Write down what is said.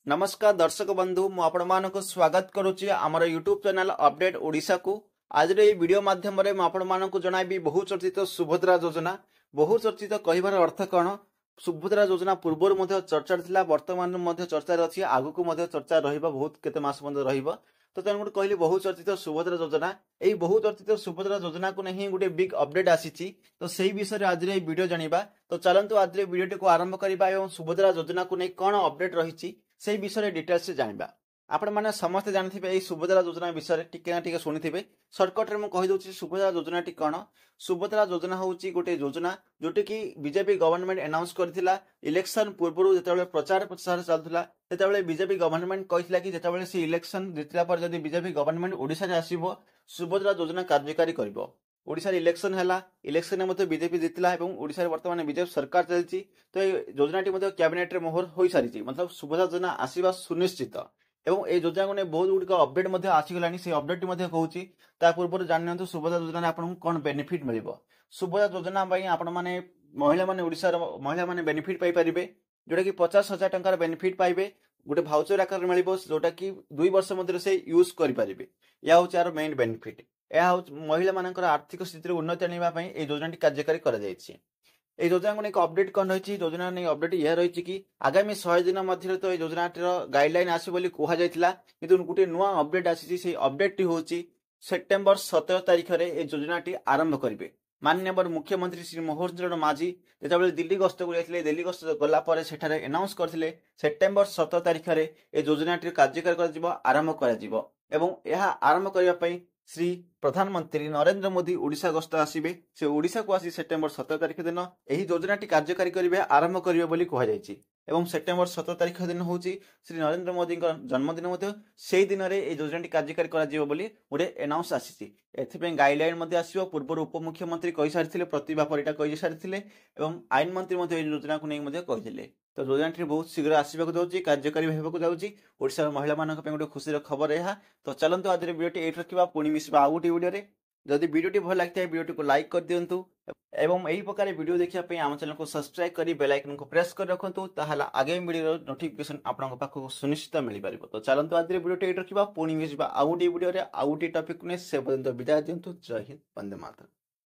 नमस्कार दर्शक बंधु मु आपको स्वागत करुच्ची आमर यूट्यूब चैनल अपडेट ओडिशा को आज वीडियो माध्यम मुझे जनइबी बहुचर्चित सुभद्रा योजना। बहुचर्चित कहबार अर्थ कौन? सुभद्रा योजना पूर्व चर्चा था, बर्तमान चर्चा अच्छी, आगक चर्चा बहुत केते मास तो तेणुक कहली बहुचर्चित सुभद्रा योजना। यही बहुचर्चित सुभद्रा योजना को नहीं गोटे बिग अपडेट आसी, तो सही विषय आज वीडियो जानिबा। तो चलतु आज वीडियो को आरंभ करबा एवं सुभद्रा योजना को नहीं कौन अपडेट रही से विषय डिटेल्स जानिबा। आपण माने समस्त जानथिबे एई सुभद्रा योजना विषय टिके ना टिके सुनिथिबे। शॉर्टकट रे मु कहि दोछि सुभद्रा योजना टी कोन। सुभद्रा योजना होउची गोटे योजना जोटी की बीजेपी गवर्नमेंट अनाउंस करथिला इलेक्शन पूर्व जेतेबेले प्रचार प्रसार चलथिला तेतेबेले बीजेपी गवर्नमेंट कहिथिला कि जेतेबेले से इलेक्शन जितला पर जदी बीजेपी गवर्नमेंट ओडिसा रे आसीबो सुभद्रा योजना कार्यकारी करबो। ओडिसा रे इलेक्शन हैला, इलेक्शन में मते बीजेपी जितला एवं ओडिसा रे वर्तमान बीजेपी सरकार चलछि। तो ए योजनाटी मते कैबिनेट रे मोहर होई सारिछि, मतलब सुभद्रा योजना आसीबा सुनिश्चित। एवं ए योजना को ने बहुत गुड अपडेट मध्ये आसीगलानी। से अपडेट मध्ये कहूची ता पूर्व जानियंतु सुभद्रा योजना रे आपन कोन बेनिफिट मिलिबो। सुभद्रा योजना पई आपन माने महिला माने ओडिसा रो महिला माने बेनिफिट पाई परिबे, जोटा कि 50,000 टंकार बेनिफिट पाइबे। गोटे भाउचर आकार मिलिबो जोटा कि 2 वर्ष मध्ये से यूज करि परिबे। या होची आरो मेन बेनिफिट। यह महिला मानकर आर्थिक स्थिति उन्नति आनिबा पई ए योजनाटी कार्यकारी करा जायछि। ए योजना को एक अपडेट कौन रही? योजना नहीं अपडेट यह रही कि आगामी 100 दिन मध्य तो योजना गाइडलाइन आस कि गोटे नुआ अपडेट आसी। से अपडेट होची सेप्टेम्बर 17 तारिख में ए योजनाटी आरंभ करेंगे। माननीय मुख्यमंत्री श्री मनोहर चरण माझी जो दिल्ली गस्त को जाते, दिल्ली गस्त गलापर सेठारे अनाउंस करथिले सेप्टेम्बर 17 तारिख में ए योजनाटी कार्यकारी आरंभ कर आरंभ करने श्री प्रधानमंत्री नरेंद्र मोदी ओडिशा गस्त आसीबे। से ओडिशा को आसी सेप्टेम्बर 17 तारिख दिन एही योजनाटी कार्यकारी करिवे आरंभ करिवे बोली कहा जायछि। एवं सेप्टेम्बर 17 तारिख दिन होची श्री नरेंद्र मोदी जन्मदिन मध्य से दिन में ए योजनाटी कार्यकारी करा जिवो बोली गोटे अनाउंस आसीछि। एथिपे गाइडलाइन मध्य आसीबो। पूर्व उपमुख्यमंत्री कहि सारिथिले, प्रतिभा परिडा कहि सारिथिले एवं आईन मंत्री मध्य ए योजना को नै मध्य कहिथिले। तो योजनाटी बहुत शीघ्र आसबाक जाऊँगी, कार्यकारी होगा जाऊँगी। ओडिशा महिला मानक पे गोटे खुशी खबर यह। तो चलते आज वीडियो ये रखा, पुणी मिसवा आउ गोटे वीडियो। जदि वीडियो भल लगी है वीडियो को लाइक कर दिंतु एवं यही प्रकार वीडियो देखा आम चैनल को सब्सक्राइब कर बेल आइकन को प्रेस कर रखु, ताहला आगे वीडियो नोटिफिकेशन आपन पाखक सुनिश्चित मिल पार। तो चलते आज वीडियो ये रखा, पुणी मिसवा आउ गोटे वीडियो आउ गोटे टॉपिक ने से पर्यंत विदाय दिंतु। जय हिंद, वंदे मातरम।